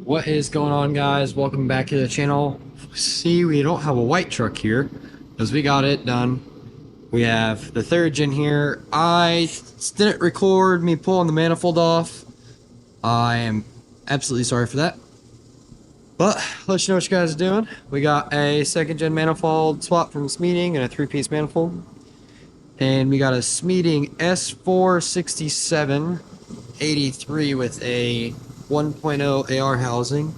What is going on, guys? Welcome back to the channel. See, we don't have a white truck here because we got it done. We have the third gen here. I didn't record me pulling the manifold off. I am absolutely sorry for that, but let you know what you guys are doing. We got a second gen manifold swap from Smeeding and a 3-piece manifold, and we got a Smeeding S46783 with a 1.0 AR housing.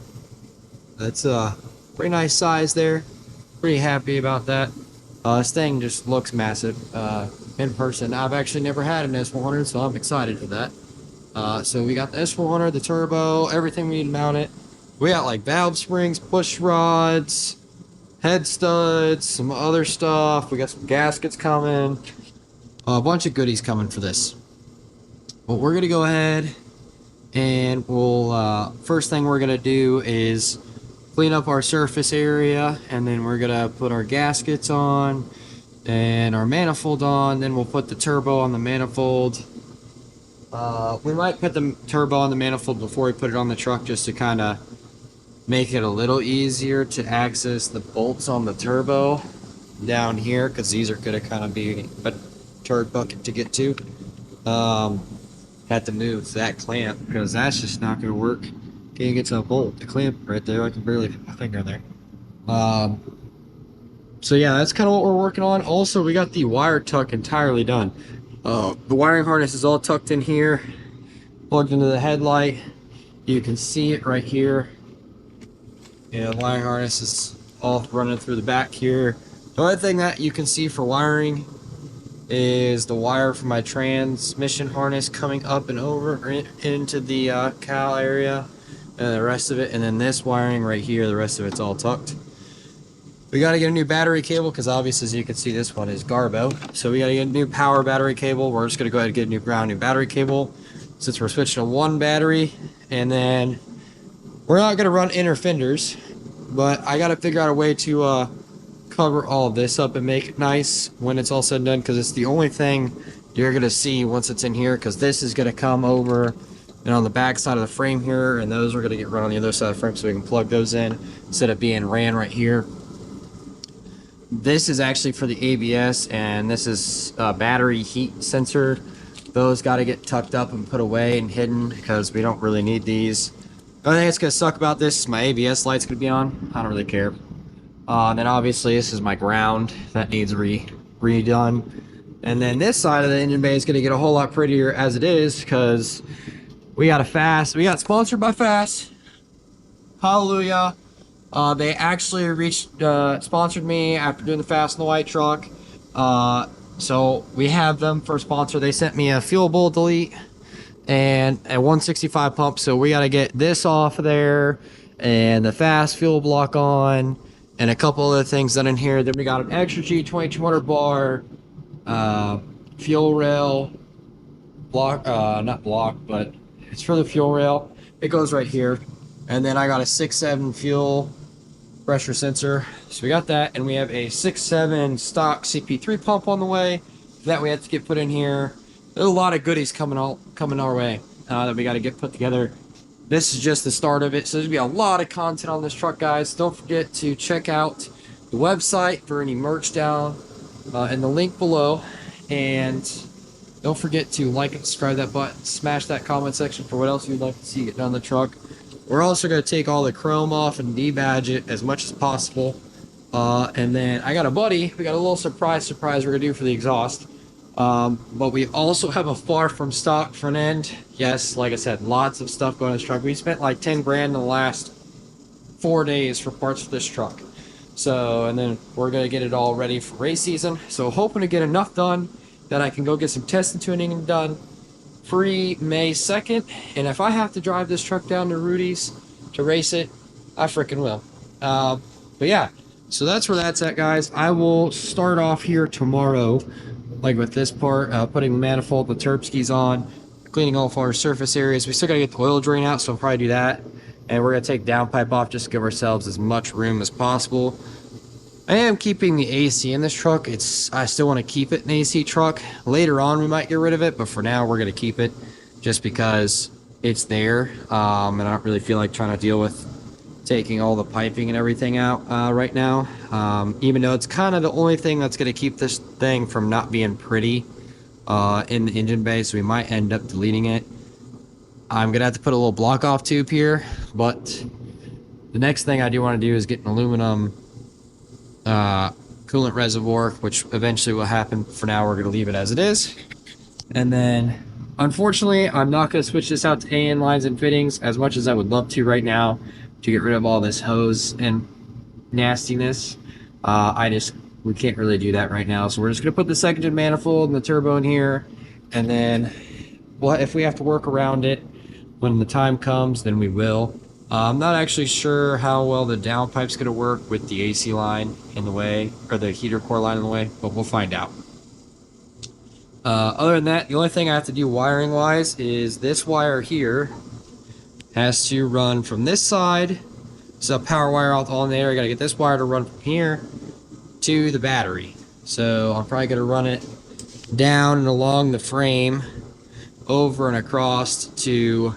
That's a pretty nice size there. Pretty happy about that. This thing just looks massive in person. I've actually never had an S400, so I'm excited for that. So we got the S400, the turbo, everything we need to mount it. We got like valve springs, push rods, head studs, some other stuff. We got some gaskets coming. A bunch of goodies coming for this. But we're gonna go ahead and we'll first thing we're gonna do is clean up our surface area, and then we're gonna put our gaskets on and our manifold on. Then we'll put the turbo on the manifold. We might put the turbo on the manifold before we put it on the truck, just to kind of make it a little easier to access the bolts on the turbo down here, because these are gonna kind of be a turd bucket to get to. Had to move that clamp because that's just not going to work. Can't get to a bolt. The clamp right there, I can barely put my finger there. So yeah, that's kind of what we're working on. Also, we got the wire tuck entirely done. The wiring harness is all tucked in here, plugged into the headlight. You can see it right here. Yeah, the wiring harness is all running through the back here. The only thing that you can see for wiring is the wire for my transmission harness coming up and over into the cowl area, and the rest of it, and then this wiring right here, the rest of it's all tucked. We got to get a new battery cable because obviously, as you can see, this one is Garbo, so we got to get a new power battery cable. We're just going to go ahead and get a brand new battery cable since we're switching to one battery. And then we're not going to run inner fenders, but I got to figure out a way to cover all of this up and make it nice when it's all said and done, because it's the only thing you're gonna see once it's in here, because this is gonna come over and on the back side of the frame here, and those are gonna get run on the other side of the frame, so we can plug those in instead of being ran right here. This is actually for the ABS, and this is a battery heat sensor. Those got to get tucked up and put away and hidden because we don't really need these. The only thing that's gonna suck about this is my ABS light's gonna be on. I don't really care. And then obviously this is my ground that needs redone. And then this side of the engine bay is going to get a whole lot prettier as it is, because we got sponsored by Fast. Hallelujah. They actually sponsored me after doing the Fast in the white truck. So we have them for a sponsor. They sent me a fuel bowl delete and a 165 pump. So we got to get this off of there and the Fast fuel block on, and a couple other things done in here. Then we got an extra G 2200 bar, fuel rail, block, not block, but it's for the fuel rail. It goes right here. And then I got a 6.7 fuel pressure sensor. So we got that, and we have a 6.7 stock CP3 pump on the way that we have to get put in here. There's a lot of goodies coming our way that we got to get put together. This is just the start of it, so there's gonna be a lot of content on this truck, guys. Don't forget to check out the website for any merch down in the link below, and don't forget to like and subscribe that button, smash that comment section for what else you'd like to see get done on the truck. We're also gonna take all the chrome off and debadge it as much as possible, and then I got a buddy. We got a little surprise we're gonna do for the exhaust. But we also have a far from stock front end. Yes, like I said, lots of stuff going on this truck. We spent like 10 grand in the last 4 days for parts for this truck. So, and then we're going to get it all ready for race season. So hoping to get enough done that I can go get some testing tuning done free May 2nd. And if I have to drive this truck down to Rudy's to race it, I freaking will. But yeah, so that's where that's at, guys. I will start off here tomorrow, like with this part, putting the manifold, the turb skis on, cleaning off our surface areas. We still got to get the oil drain out, so I'll probably do that. And we're going to take downpipe off just to give ourselves as much room as possible. I am keeping the AC in this truck. I still want to keep it an AC truck. Later on, we might get rid of it, but for now, we're going to keep it just because it's there, and I don't really feel like trying to deal with taking all the piping and everything out right now, even though it's kind of the only thing that's going to keep this thing from not being pretty in the engine bay, so we might end up deleting it. I'm gonna have to put a little block off tube here, but the next thing I do want to do is get an aluminum coolant reservoir, which eventually will happen. For now, we're gonna leave it as it is. And then, unfortunately, I'm not gonna switch this out to AN lines and fittings as much as I would love to right now to get rid of all this hose and nastiness. We can't really do that right now, so we're just gonna put the second gen manifold and the turbo in here, and then, well, if we have to work around it when the time comes, then we will. I'm not actually sure how well the downpipe's going to work with the AC line in the way, or the heater core line in the way, but we'll find out. Other than that, the only thing I have to do wiring wise is this wire here has to run from this side. So power wire out all in there. I got to get this wire to run from here to the battery. So I'm probably going to run it down and along the frame over and across to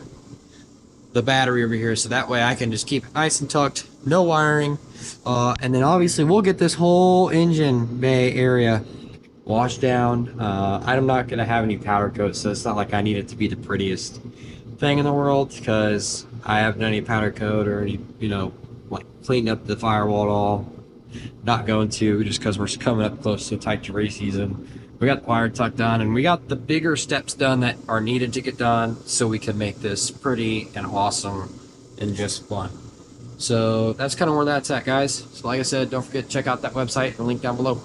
the battery over here, so that way I can just keep it nice and tucked, no wiring, and then obviously we'll get this whole engine bay area washed down. I'm not going to have any powder coat, so it's not like I need it to be the prettiest thing in the world, because I haven't done any powder coat or any, like cleaning up the firewall at all. Not going to, just because we're coming up close to tight to race season. We got the wire tucked on, and we got the bigger steps done that are needed to get done so we can make this pretty and awesome and just fun. So that's kind of where that's at, guys. So like I said, don't forget to check out that website, the link down below.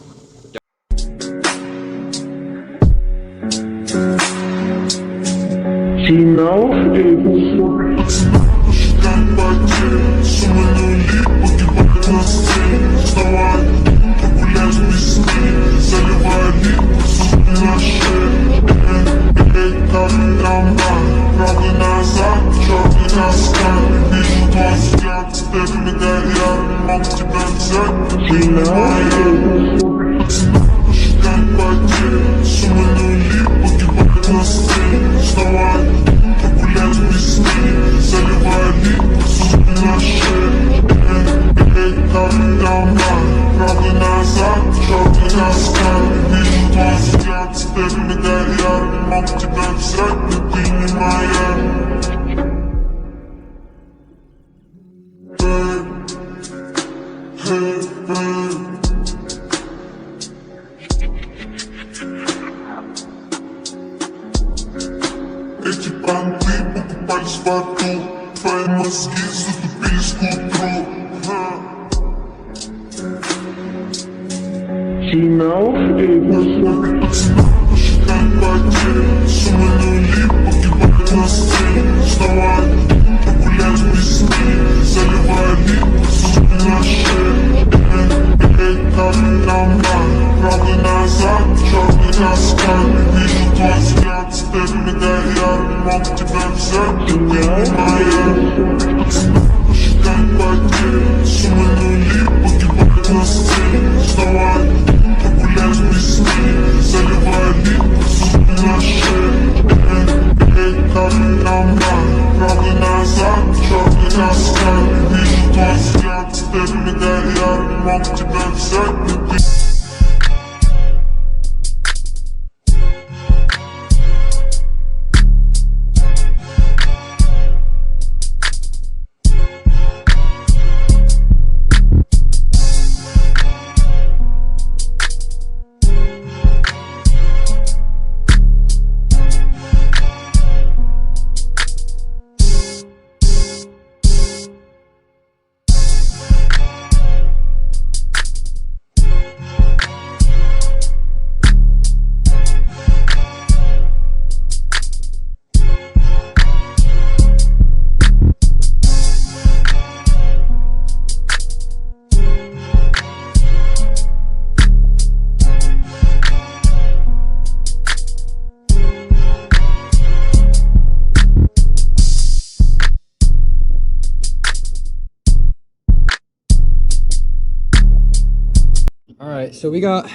Alright, so we got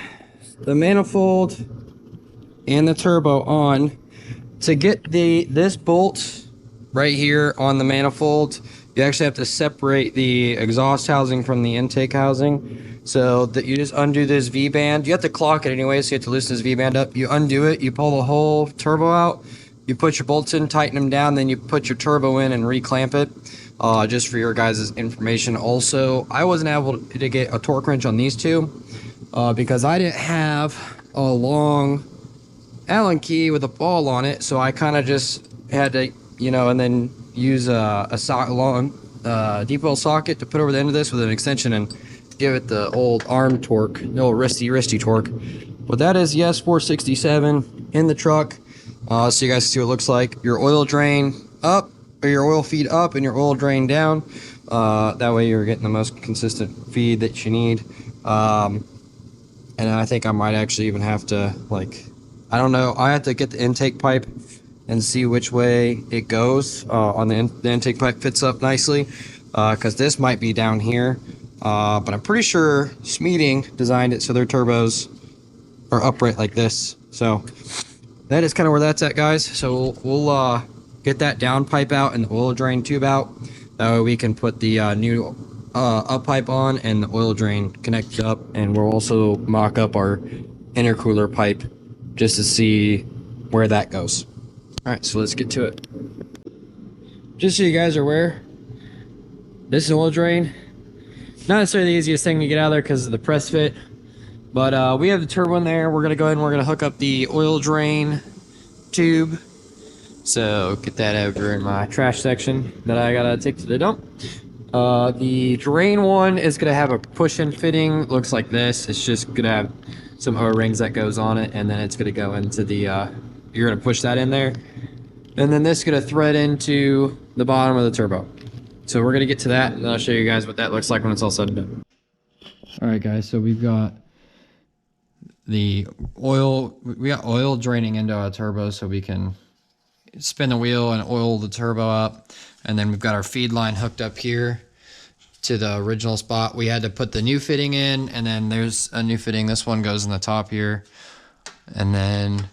the manifold and the turbo on. To get this bolt right here on the manifold, you actually have to separate the exhaust housing from the intake housing. So that you just undo this V-band. You have to clock it anyway, so you have to loosen this V-band up. You undo it, you pull the whole turbo out, you put your bolts in, tighten them down, then you put your turbo in and reclamp it. Just for your guys' information. Also, I wasn't able to get a torque wrench on these two because I didn't have a long Allen key with a ball on it, so I kind of just had to, you know, and then use a long deep well socket to put over the end of this with an extension and give it the old arm torque, the old wristy torque. But that is the S467 in the truck. So you guys see what it looks like. Your oil drain up, or your oil feed up, and your oil drain down. That way you're getting the most consistent feed that you need. And I think I might actually even have to, like, I don't know, I have to get the intake pipe and see which way it goes. On the intake pipe fits up nicely, because this might be down here. But I'm pretty sure Smeeding designed it so their turbos are upright like this. So that is kind of where that's at, guys. So we'll get that down pipe out and the oil drain tube out. That way we can put the new up pipe on and the oil drain connected up. And we'll also mock up our intercooler pipe just to see where that goes. Alright, so let's get to it. Just so you guys are aware, this is an oil drain. Not necessarily the easiest thing to get out of there because of the press fit. But we have the turbo in there. We're going to go ahead and we're going to hook up the oil drain tube. So get that over in my trash section that I got to take to the dump. The drain one is going to have a push-in fitting. Looks like this. It's just going to have some O-rings that goes on it. And then it's going to go into the... you're going to push that in there. And then this is going to thread into the bottom of the turbo. So we're going to get to that, and then I'll show you guys what that looks like when it's all said and done. Alright guys, so we've got the oil, we got oil draining into our turbo so we can spin the wheel and oil the turbo up. And then we've got our feed line hooked up here to the original spot. We had to put the new fitting in, and then there's a new fitting. This one goes in the top here. And then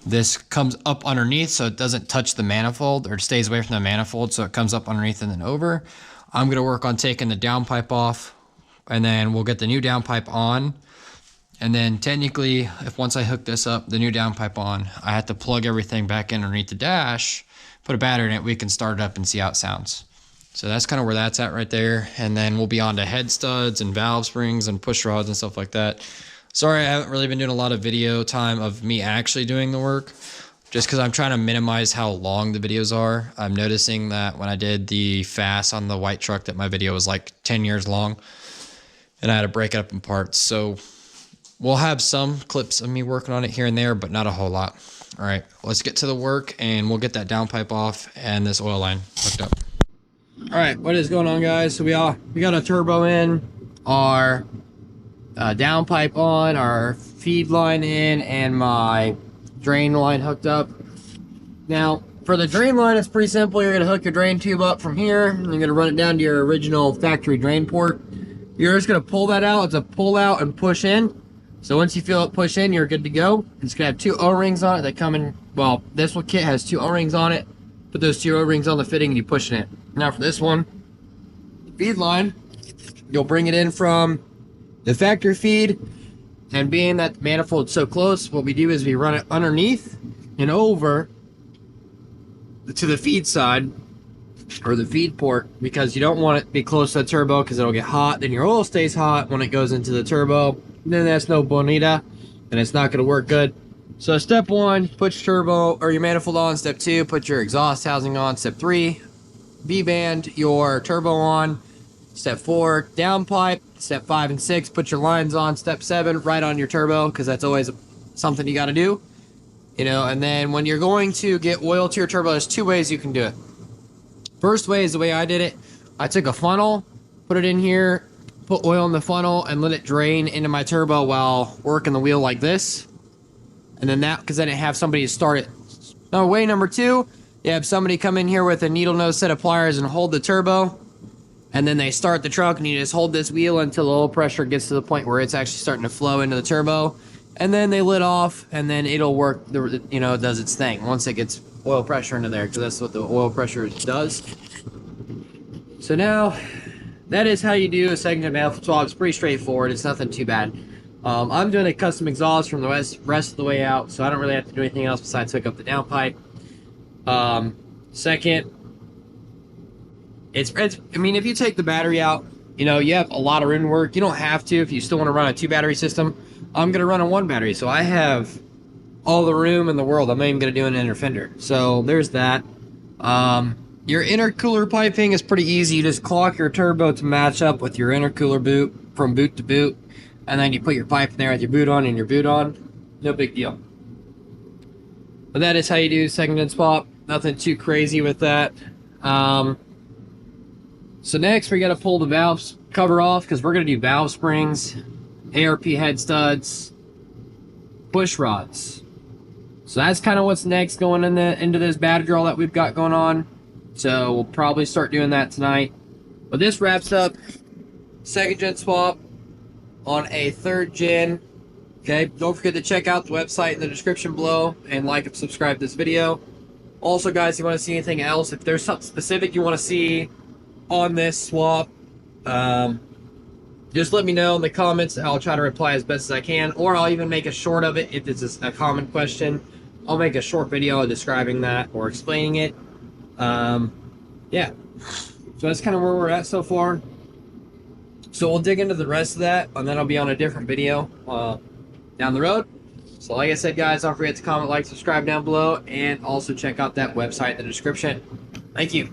this comes up underneath so it doesn't touch the manifold, or it stays away from the manifold, so it comes up underneath and then over. I'm gonna work on taking the downpipe off, and then we'll get the new downpipe on. And then technically, if once I hook this up, the new downpipe on, I have to plug everything back in underneath the dash, put a battery in it, we can start it up and see how it sounds. So that's kind of where that's at right there. And then we'll be on to head studs and valve springs and push rods and stuff like that. Sorry, I haven't really been doing a lot of video time of me actually doing the work, just because I'm trying to minimize how long the videos are. I'm noticing that when I did the fast on the white truck that my video was like 10 years long, and I had to break it up in parts. So we'll have some clips of me working on it here and there, but not a whole lot. All right, let's get to the work, and we'll get that downpipe off and this oil line hooked up. All right, what is going on, guys? So we got a turbo in, our downpipe on, our feed line in, and my drain line hooked up. Now, for the drain line, it's pretty simple. You're going to hook your drain tube up from here, and you're going to run it down to your original factory drain port. You're just going to pull that out. It's a pull out and push in. So once you feel it push in, you're good to go. It's going to have 2 O-rings on it that come in, well, this one kit has 2 O-rings on it. Put those 2 O-rings on the fitting and you push it. Now for this one, feed line, you'll bring it in from the factory feed, and being that the manifold's so close, what we do is we run it underneath and over to the feed side, or the feed port, because you don't want it to be close to the turbo because it'll get hot. Then your oil stays hot when it goes into the turbo. Then that's no bonita, and it's not going to work good. So step 1, put your turbo or your manifold on. Step 2, put your exhaust housing on. Step 3, V-band your turbo on. Step 4, downpipe. Step 5 and 6, put your lines on. Step 7, right on your turbo, because that's always something you got to do. You know, and then when you're going to get oil to your turbo, there's 2 ways you can do it. First way is the way I did it. I took a funnel, put it in here, put oil in the funnel, and let it drain into my turbo while working the wheel like this. And then that, because I didn't have somebody to start it. Now, way number 2, you have somebody come in here with a needle nose set of pliers and hold the turbo. And then they start the truck, and you just hold this wheel until the oil pressure gets to the point where it's actually starting to flow into the turbo. And then they lit off, and then it'll work, you know, it does its thing. Once it gets oil pressure into there, because that's what the oil pressure does. So now, that is how you do a second gen manifold swap. It's pretty straightforward. It's nothing too bad. I'm doing a custom exhaust from the rest of the way out, so I don't really have to do anything else besides hook up the downpipe. Second, I mean, if you take the battery out, you know, you have a lot of room to work. You don't have to if you still want to run a 2-battery system. I'm going to run a 1-battery, so I have all the room in the world. I'm not even going to do an inner fender. So there's that. Your intercooler piping is pretty easy. You just clock your turbo to match up with your intercooler boot from boot to boot, and then you put your pipe in there with your boot on and your boot on. No big deal. But that is how you do second gen swap. Nothing too crazy with that. So next we got to pull the valve cover off, because we're going to do valve springs, ARP head studs, push rods. So that's kind of what's next going into this battery draw that we've got going on. So we'll probably start doing that tonight. But this wraps up second gen swap on a third gen. Okay, don't forget to check out the website in the description below and like and subscribe to this video. Also, guys, if you want to see anything else, if there's something specific you want to see on this swap, just let me know in the comments. I'll try to reply as best as I can, or I'll even make a short of it if it's a common question. I'll make a short video describing that or explaining it. Yeah, so that's kind of where we're at so far. So we'll dig into the rest of that, and then I'll be on a different video down the road. So like I said, guys, don't forget to comment, like, subscribe down below, and also check out that website in the description. Thank you.